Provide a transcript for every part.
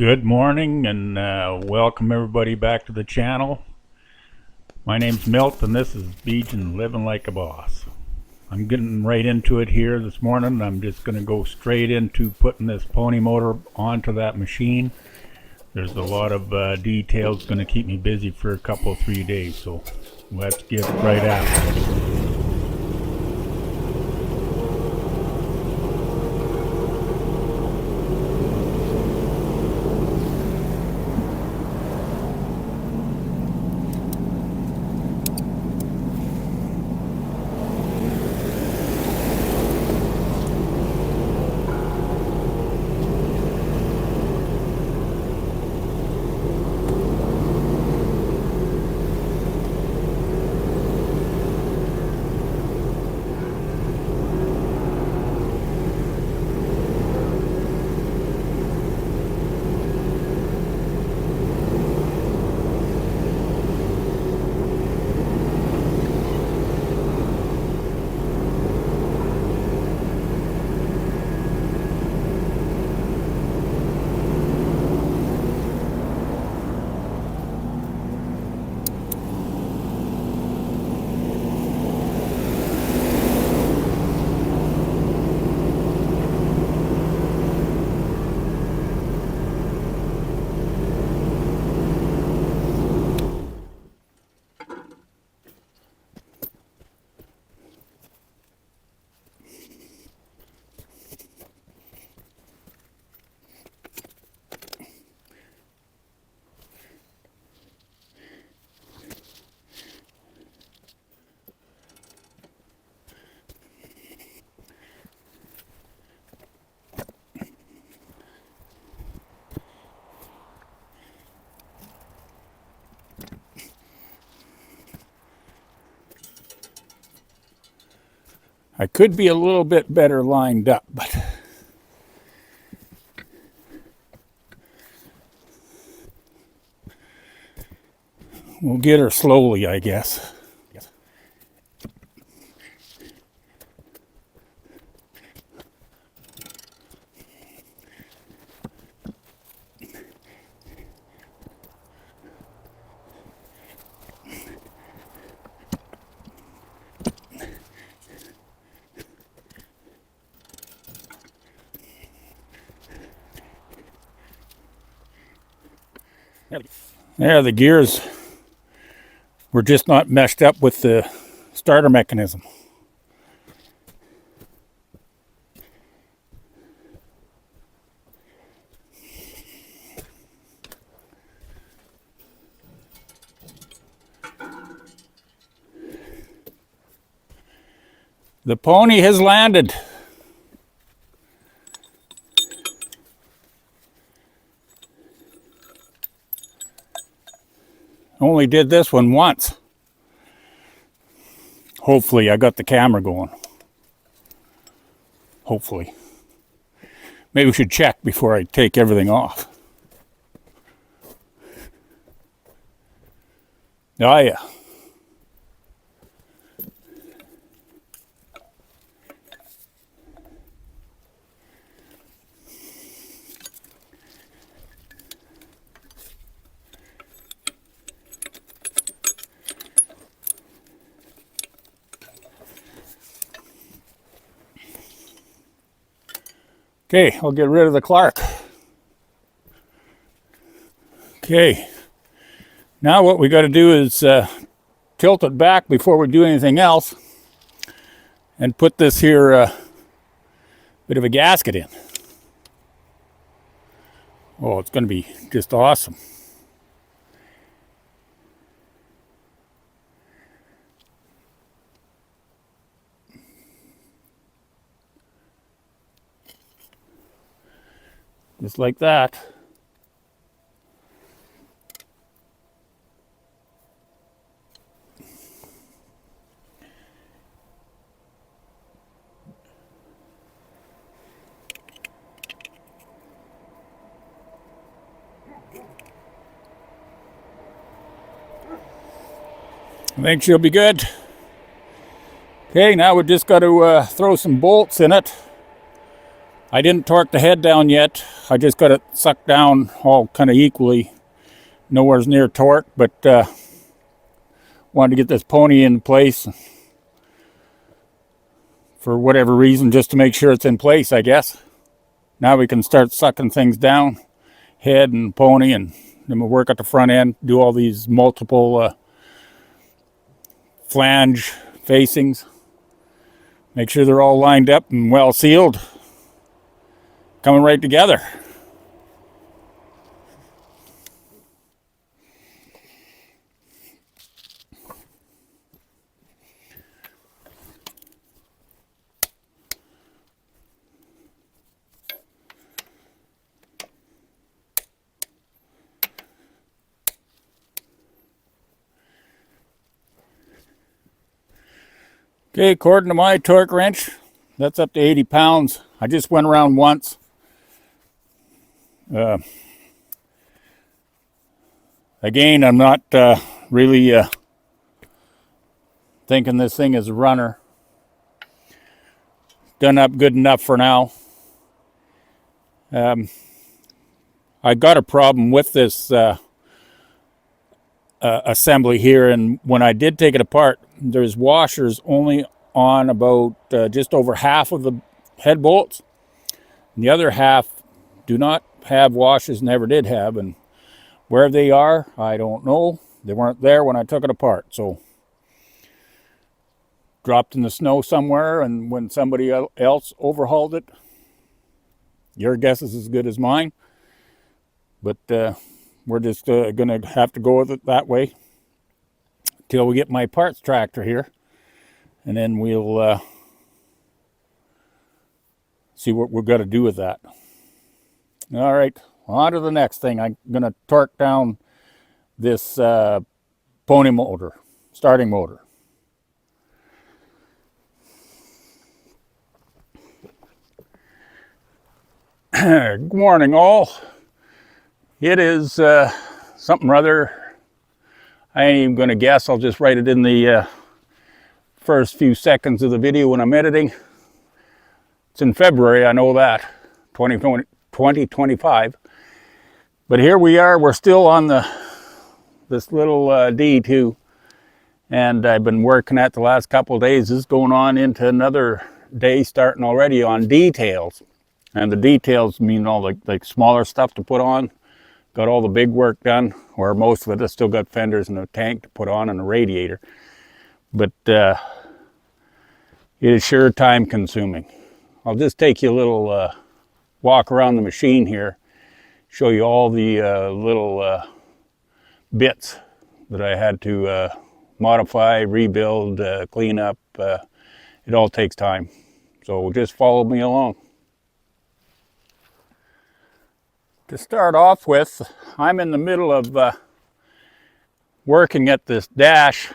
Good morning and welcome everybody back to the channel. My name's Milt and this is Beejin Living Like a Boss. I'm getting right into it here this morning. I'm just going to go straight into putting this pony motor onto that machine. There's a lot of details going to keep me busy for a couple 3 days, so let's get right at it. I could be a little bit better lined up, but we'll get her slowly, I guess. There, the gears were just not meshed up with the starter mechanism. The pony has landed. Only did this one once. Hopefully, I got the camera going. Hopefully. Maybe we should check before I take everything off. Oh yeah. Okay, I'll get rid of the Clark. Okay, now what we got to do is tilt it back before we do anything else and put this here bit of a gasket in. Oh, it's going to be just awesome. Just like that. I think she'll be good. Okay, now we just got to throw some bolts in it I didn't torque the head down yet. I just got it sucked down all kind of equally. Nowhere's near torque, but wanted to get this pony in place for whatever reason, just to make sure it's in place, I guess. Now we can start sucking things down, head and pony, and then we'll work at the front end, do all these multiple flange facings. Make sure they're all lined up and well sealed, coming right together. Okay, according to my torque wrench, that's up to 80 pounds. I just went around once. Again, I'm not really thinking this thing is a runner. Done up good enough for now. I got a problem with this assembly here, and when I did take it apart, there's washers only on about just over half of the head bolts, and the other half do not have washers, never did have, and where they are, I don't know. They weren't there when I took it apart, so dropped in the snow somewhere, and when somebody else overhauled it, your guess is as good as mine, but we're just gonna have to go with it that way till we get my parts tractor here, and then we'll see what we're gonna do with that. All right, on to the next thing. I'm gonna torque down this pony motor, starting motor. Good morning, all. It is something rather, I ain't even gonna guess. I'll just write it in the first few seconds of the video when I'm editing. It's in February, I know that, 2025. But here we are, we're still on this little D2, and I've been working at the last couple of days. This is going on into another day starting already on details. And the details mean all the like smaller stuff to put on. Got all the big work done, or most of it. I still got fenders and a tank to put on and a radiator. But it is sure time consuming. I'll just take you a little walk around the machine here, show you all the little bits that I had to modify, rebuild, clean up. It all takes time. So just follow me along. To start off with, I'm in the middle of working at this dash.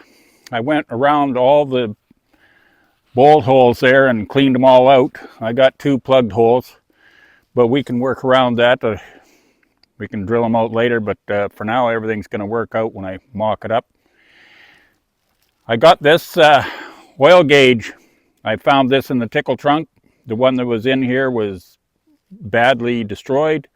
I went around all the bolt holes there and cleaned them all out. I got 2 plugged holes, but we can work around that. We can drill them out later, but for now everything's going to work out when I mock it up. I got this oil gauge. I found this in the tickle trunk. The one that was in here was badly destroyed.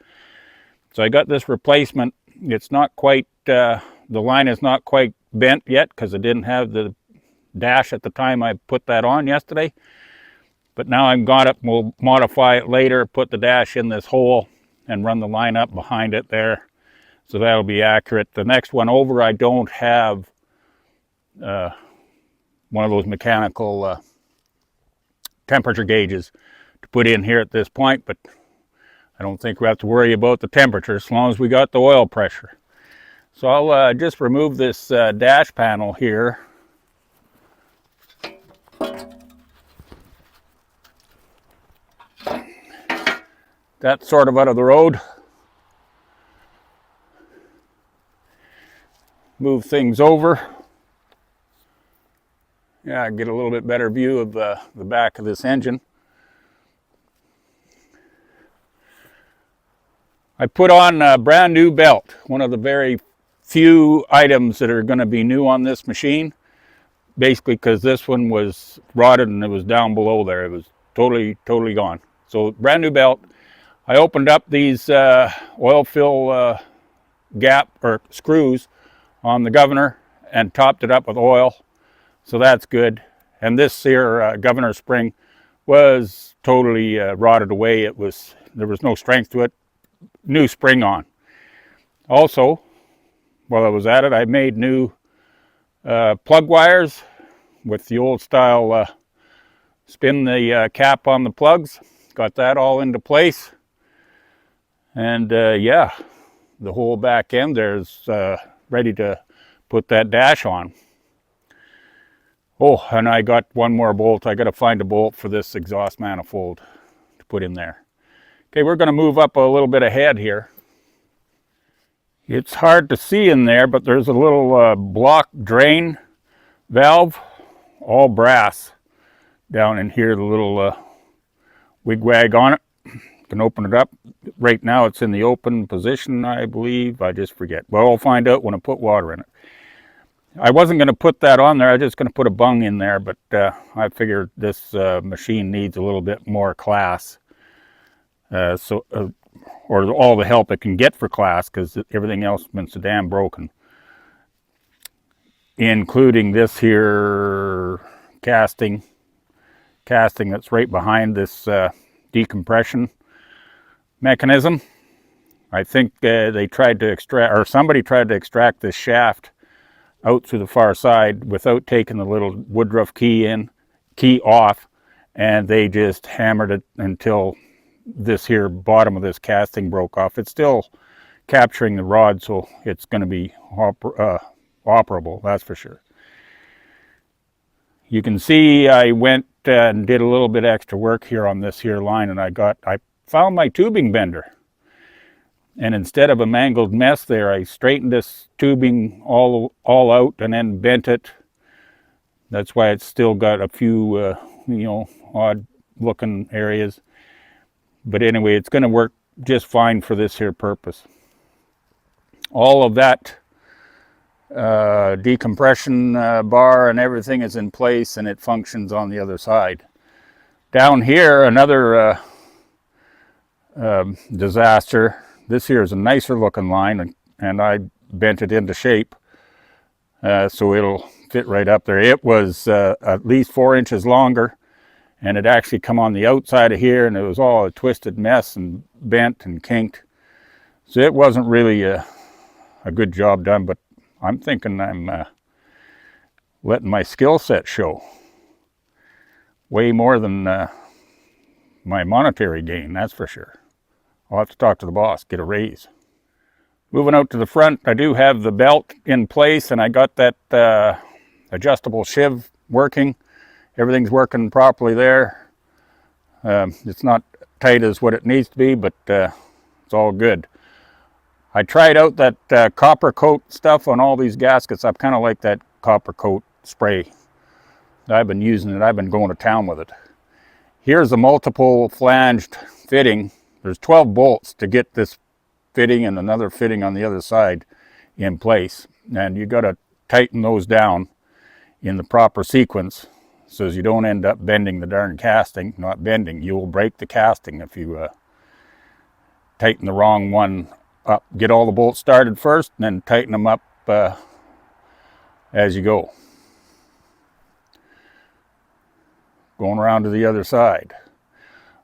So I got this replacement. It's not quite, the line is not quite bent yet because I didn't have the dash at the time I put that on yesterday. But now I've got it, we'll modify it later, put the dash in this hole and run the line up behind it there. So that'll be accurate. The next one over, I don't have one of those mechanical temperature gauges to put in here at this point, but I don't think we have to worry about the temperature as long as we got the oil pressure. So I'll just remove this dash panel here. That's sort of out of the road. Move things over. Yeah, get a little bit better view of the back of this engine. I put on a brand new belt, one of the very few items that are going to be new on this machine, basically because this one was rotted and it was down below there. It was totally gone. So brand new belt. I opened up these oil fill gap or screws on the governor and topped it up with oil. So that's good. And this here governor spring was totally rotted away. There was no strength to it. New spring on. Also, while I was at it, I made new plug wires with the old style spin the cap on the plugs. Got that all into place. And yeah, the whole back end there's ready to put that dash on. Oh, and I got one more bolt. I got to find a bolt for this exhaust manifold to put in there. Okay, we're going to move up a little bit ahead here. It's hard to see in there, but there's a little block drain valve, all brass, down in here, the little wigwag on it. You can open it up. Right now it's in the open position, I believe. I just forget. Well, I'll find out when I put water in it. I wasn't going to put that on there. I was just going to put a bung in there, but I figured this machine needs a little bit more class. Or all the help it can get for class, because everything else has been so damn broken. Including this here casting that's right behind this decompression mechanism. I think they tried to extract, or somebody tried to extract this shaft out through the far side without taking the little woodruff key off, and they just hammered it until this here bottom of this casting broke off. It's still capturing the rod, so it's going to be operable, that's for sure. You can see I went and did a little bit extra work here on this here line, and I found my tubing bender. And instead of a mangled mess there, I straightened this tubing all out and then bent it. That's why it's still got a few odd looking areas. But anyway, it's going to work just fine for this here purpose. All of that decompression bar and everything is in place, and it functions on the other side. Down here, another disaster. This here is a nicer looking line, and I bent it into shape so it'll fit right up there. It was at least 4 inches longer, and it actually come on the outside of here, and it was all a twisted mess and bent and kinked. So it wasn't really a good job done, but I'm thinking I'm letting my skill set show way more than my monetary gain, that's for sure. I'll have to talk to the boss, get a raise. Moving out to the front, I do have the belt in place, and I got that adjustable shiv working. Everything's working properly there. It's not tight as what it needs to be, but it's all good. I tried out that copper coat stuff on all these gaskets. I kind of like that copper coat spray. I've been using it. I've been going to town with it. Here's a multiple flanged fitting. There's 12 bolts to get this fitting and another fitting on the other side in place. And you got to tighten those down in the proper sequence so as you don't end up bending the darn casting. Not bending, you will break the casting if you tighten the wrong one up. Get all the bolts started first and then tighten them up as you go. Going around to the other side.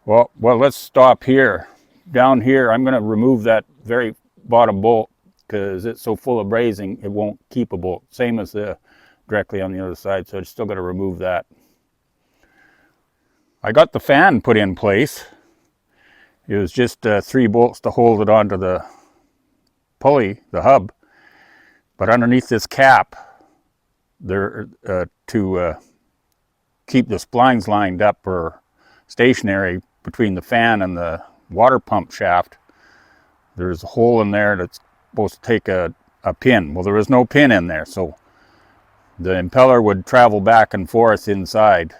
Well, let's stop here. Down here, I'm going to remove that very bottom bolt because it's so full of brazing, it won't keep a bolt. Same as directly on the other side, so I still got to remove that. I got the fan put in place. It was just 3 bolts to hold it onto the pulley, the hub. But underneath this cap, there to keep the splines lined up or stationary between the fan and the water pump shaft, there's a hole in there that's supposed to take a pin. Well, there is no pin in there, so the impeller would travel back and forth inside.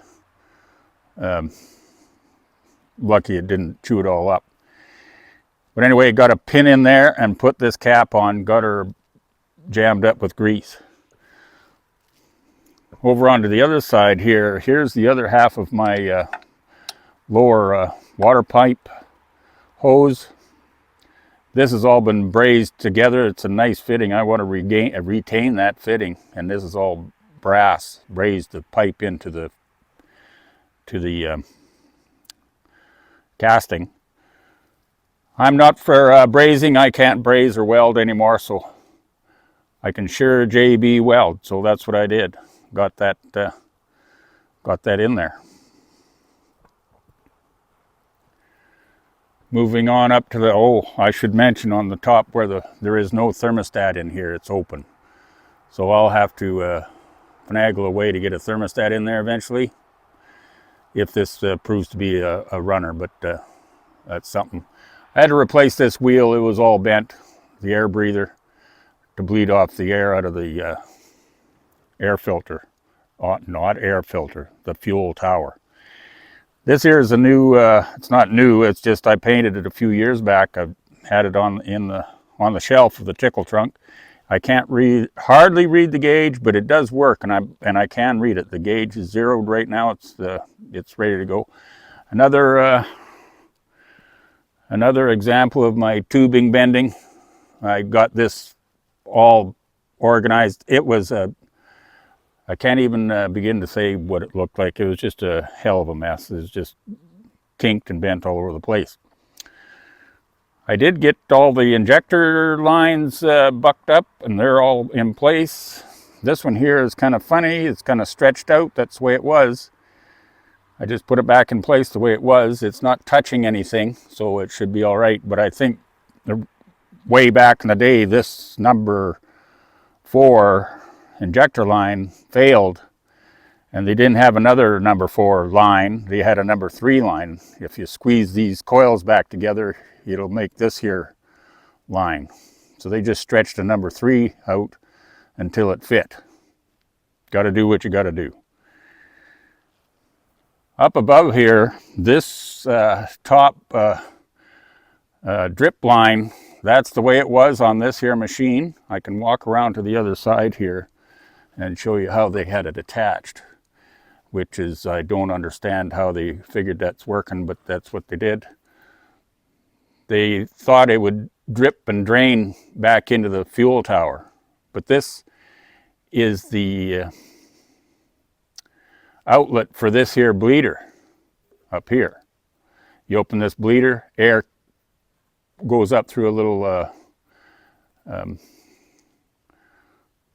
Lucky it didn't chew it all up. But anyway, got a pin in there and put this cap on, got her jammed up with grease. Over onto the other side here, here's the other half of my lower water pipe hose. This has all been brazed together. It's a nice fitting. I want to retain that fitting, and this is all brass brazed the pipe into the casting. I'm not for brazing. I can't braze or weld anymore, so I can sure JB weld. So that's what I did. Got that in there. Moving on up to the, I should mention on the top where there is no thermostat in here, it's open. So I'll have to finagle a way to get a thermostat in there eventually, if this proves to be a runner, but that's something. I had to replace this wheel, it was all bent, the air breather, to bleed off the air out of the air filter. Not air filter, the fuel tower. This here is a new, it's not new, it's just I painted it a few years back. I've had it on the shelf of the tickle trunk. I can't hardly read the gauge, but it does work, and I can read it. The gauge is zeroed right now. It's ready to go. Another example of my tubing bending. I got this all organized. It was I can't even begin to say what it looked like. It was just a hell of a mess. It was just kinked and bent all over the place. I did get all the injector lines bucked up, and they're all in place. This one here is kind of funny. It's kind of stretched out. That's the way it was. I just put it back in place the way it was. It's not touching anything, so it should be all right. But I think way back in the day, this number 4 injector line failed, and they didn't have another number 4 line. They had a number 3 line. If you squeeze these coils back together, it'll make this here line. So they just stretched a number 3 out until it fit. Got to do what you got to do. Up above here, this top drip line, that's the way it was on this here machine. I can walk around to the other side here and show you how they had it attached, which is, I don't understand how they figured that's working, but that's what they did. They thought it would drip and drain back into the fuel tower, but this is the outlet for this here bleeder up here. You open this bleeder, air goes up through a little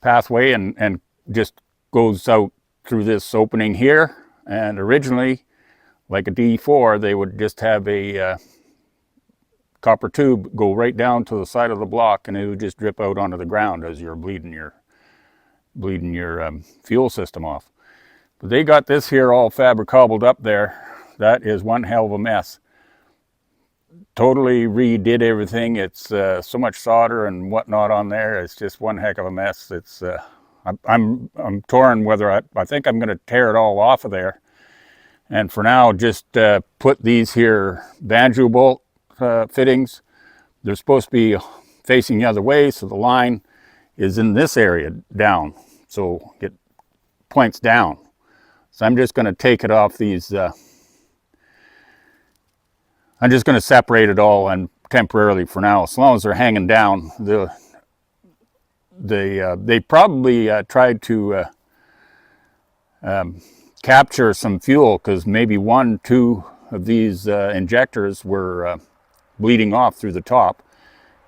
pathway and just goes out through this opening here. And originally, like a D4, they would just have a copper tube go right down to the side of the block, and it would just drip out onto the ground as you're bleeding your fuel system off. But they got this here all fabric-cobbled up there. That is one hell of a mess. Totally redid everything. It's so much solder and whatnot on there. It's just one heck of a mess. It's I'm torn whether I think I'm going to tear it all off of there, and for now just put these here banjo bolt fittings. They're supposed to be facing the other way, so the line is in this area down, so it points down. So I'm just going to take it off these. I'm just going to separate it all and temporarily for now, as long as they're hanging down. They probably tried to capture some fuel, because maybe 1-2 of these injectors were bleeding off through the top,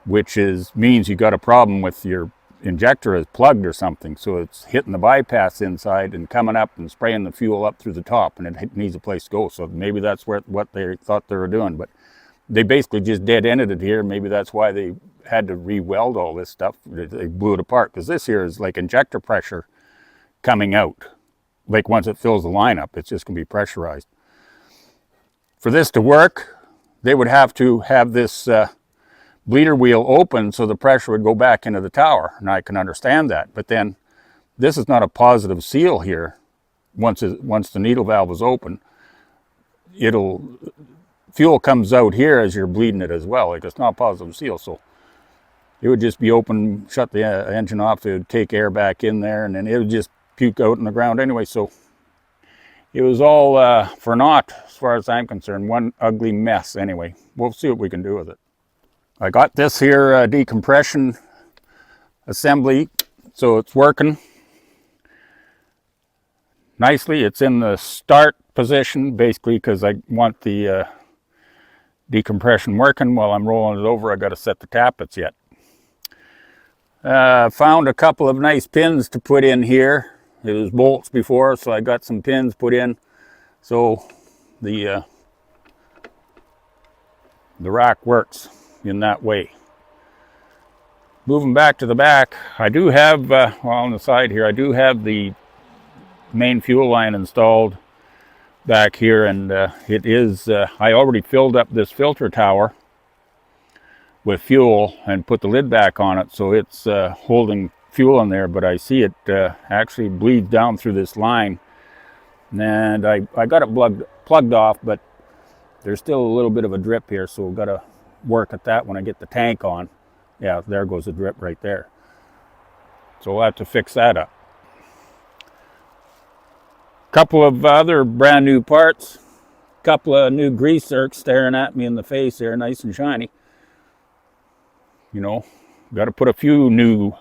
which means you got a problem with your injector is plugged or something, so it's hitting the bypass inside and coming up and spraying the fuel up through the top, and it needs a place to go. So maybe that's what they thought they were doing, but they basically just dead-ended it here. Maybe that's why they had to re-weld all this stuff. They blew it apart, because this here is like injector pressure coming out. Like once it fills the line up, it's just going to be pressurized. For this to work, they would have to have this bleeder wheel open so the pressure would go back into the tower, and I can understand that. But then this is not a positive seal here. Once the needle valve is open, fuel comes out here as you're bleeding it as well. Like, it's not a positive seal, so it would just be open, shut the engine off, it would take air back in there, and it would just puke out in the ground anyway. So it was all for naught as far as I'm concerned. One ugly mess anyway. We'll see what we can do with it. I got this here decompression assembly, so it's working nicely. It's in the start position basically because I want the decompression working. While I'm rolling it over, I got to set the tappets yet. Found a couple of nice pins to put in here. It was bolts before, so I got some pins put in, so the rack works in that way. Moving back to the back, I do have, well, on the side here, I do have the main fuel line installed back here, and it is, I already filled up this filter tower with fuel and put the lid back on it, so it's holding fuel in there, but I see it actually bleeds down through this line, and I got it plugged off, but there's still a little bit of a drip here, so we've got to work at that when I get the tank on. Yeah, there goes the drip right there. So we'll have to fix that up. Couple of other brand new parts. Couple of new grease zerks staring at me in the face there, nice and shiny. You know, got to put a few new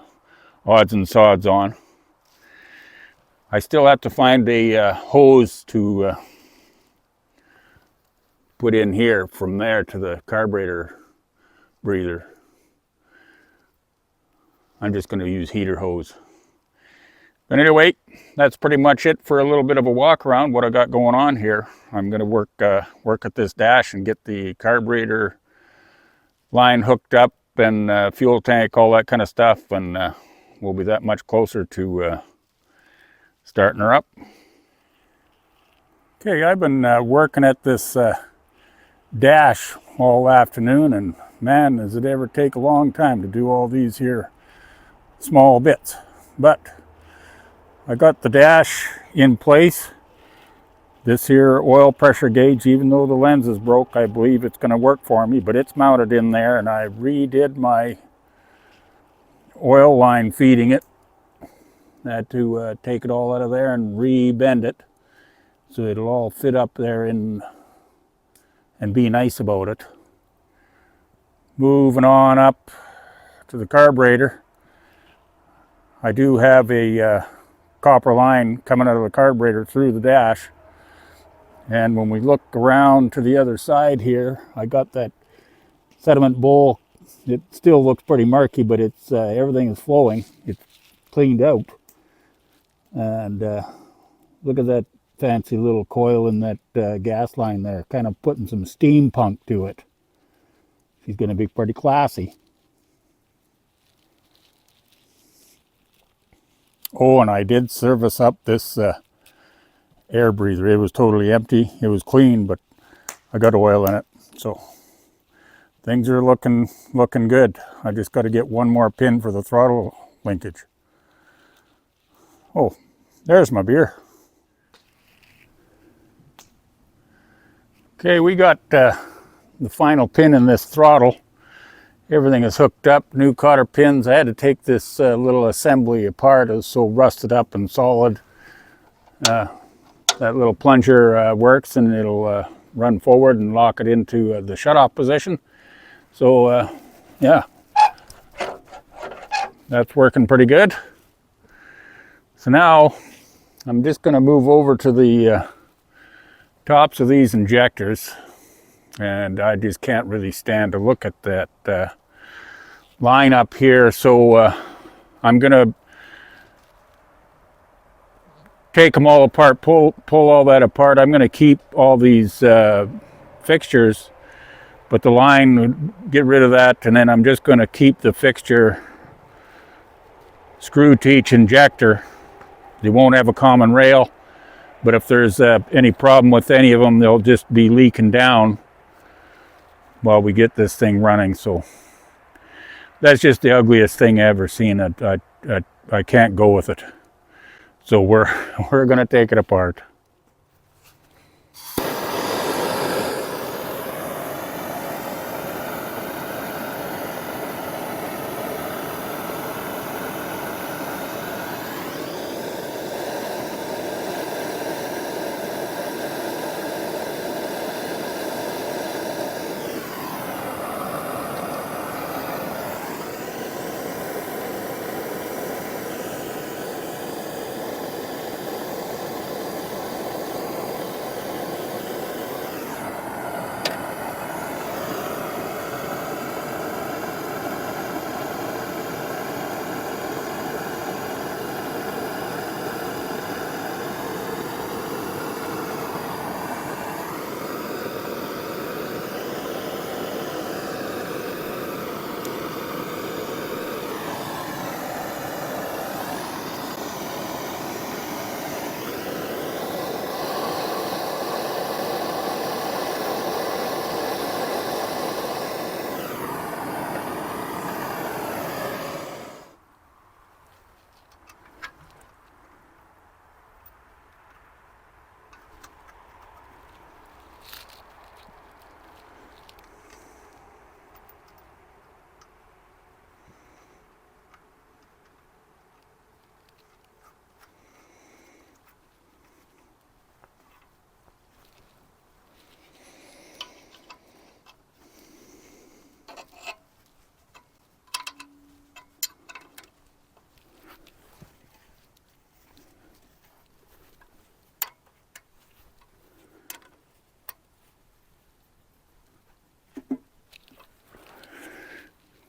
odds and sods on. I still have to find a hose to put in here from there to the carburetor breather. I'm just going to use heater hose. But anyway, that's pretty much it for a little bit of a walk around what I got going on here. I'm going to work at this dash and get the carburetor line hooked up and fuel tank, all that kind of stuff, and we'll be that much closer to starting her up. Okay, I've been working at this dash all afternoon, and man, does it ever take a long time to do all these here small bits. But I got the dash in place. This here oil pressure gauge, even though the lens is broke, I believe it's going to work for me, but it's mounted in there, and I redid my oil line feeding it. I had to take it all out of there and re-bend it so it'll all fit up there in and be nice about it. Moving on up to the carburetor. I do have a copper line coming out of the carburetor through the dash. And when we look around to the other side here, I got that sediment bowl. It still looks pretty murky, but it's everything is flowing. It's cleaned out. And look at that fancy little coil in that gas line there, kind of putting some steampunk to it. She's going to be pretty classy. Oh, and I did service up this air breather. It was totally empty. It was clean, but I got oil in it. So things are looking good. I just got to get one more pin for the throttle linkage. Oh, there's my beer. Okay, we got the final pin in this throttle. Everything is hooked up, new cotter pins. I had to take this little assembly apart. It was so rusted up and solid. That little plunger works, and it'll run forward and lock it into the shutoff position. So yeah, that's working pretty good. So now I'm just going to move over to the tops of these injectors, and I just can't really stand to look at that line up here. So I'm going to take them all apart, pull all that apart. I'm going to keep all these fixtures, but the line, get rid of that, and then I'm just going to keep the fixture screwed to each injector. They won't have a common rail, but if there's any problem with any of them, they'll just be leaking down while we get this thing running. So that's just the ugliest thing I ever seen. I can't go with it. So we're going to take it apart.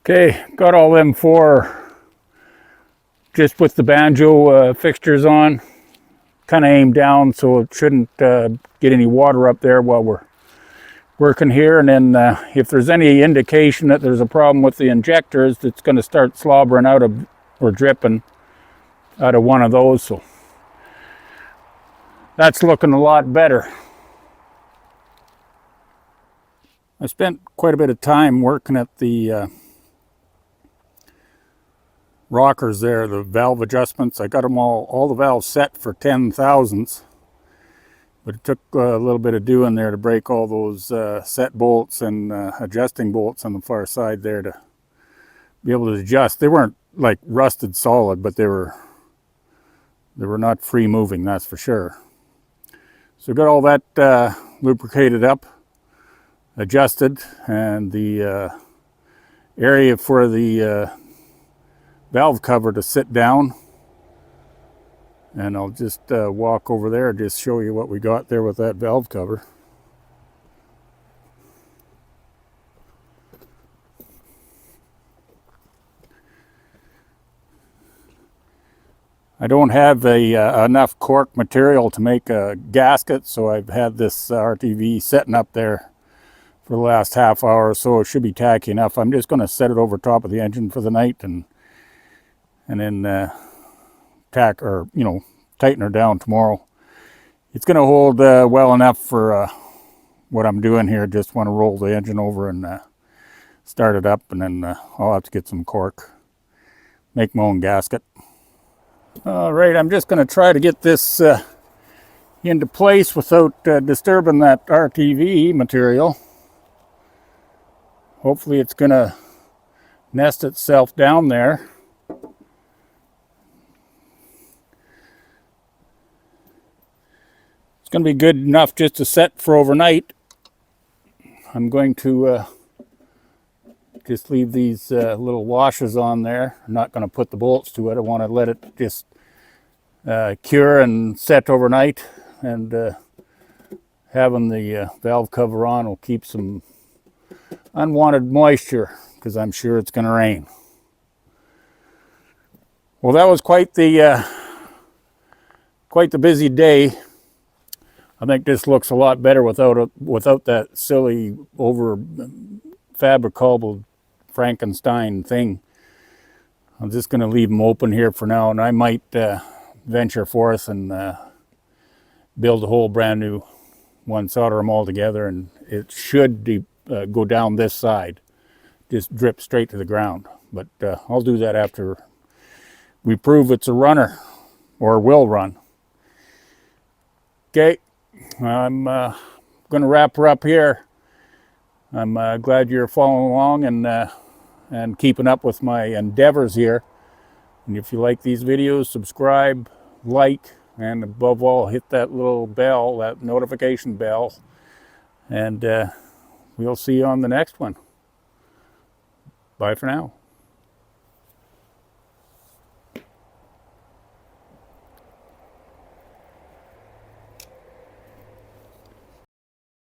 Okay, got all them four just with the banjo fixtures on. Kind of aimed down so it shouldn't get any water up there while we're working here. And then if there's any indication that there's a problem with the injectors, it's going to start slobbering out of, or dripping out of one of those. So that's looking a lot better. I spent quite a bit of time working at the rockers there, the valve adjustments. I got them all the valves set for 10,000ths, but it took a little bit of doing there to break all those set bolts and adjusting bolts on the far side there to be able to adjust. They weren't like rusted solid, but they were not free moving, that's for sure. So got all that lubricated up, adjusted, and the area for the valve cover to sit down. And I'll just walk over there and just show you what we got there with that valve cover. I don't have enough cork material to make a gasket, so I've had this RTV sitting up there for the last half hour or so. It should be tacky enough. I'm just going to set it over top of the engine for the night and then tack, or tighten her down tomorrow. It's going to hold well enough for what I'm doing here. Just want to roll the engine over and start it up, and then I'll have to get some cork, make my own gasket. All right, I'm just going to try to get this into place without disturbing that RTV material. Hopefully it's going to nest itself down there. It's going to be good enough just to set for overnight. I'm going to just leave these little washes on there. I'm not going to put the bolts to it. I want to let it just cure and set overnight. And having the valve cover on will keep some unwanted moisture, because I'm sure it's going to rain. Well, that was quite the busy day. I think this looks a lot better without that silly over fabricable Frankenstein thing. I'm just going to leave them open here for now, and I might venture forth and build a whole brand new one, solder them all together, and it should go down this side, just drip straight to the ground. But I'll do that after we prove it's a runner, or will run. Okay, I'm going to wrap her up here. I'm glad you're following along and keeping up with my endeavors here. And if you like these videos, subscribe, like, and above all, hit that little bell, that notification bell. And we'll see you on the next one. Bye for now.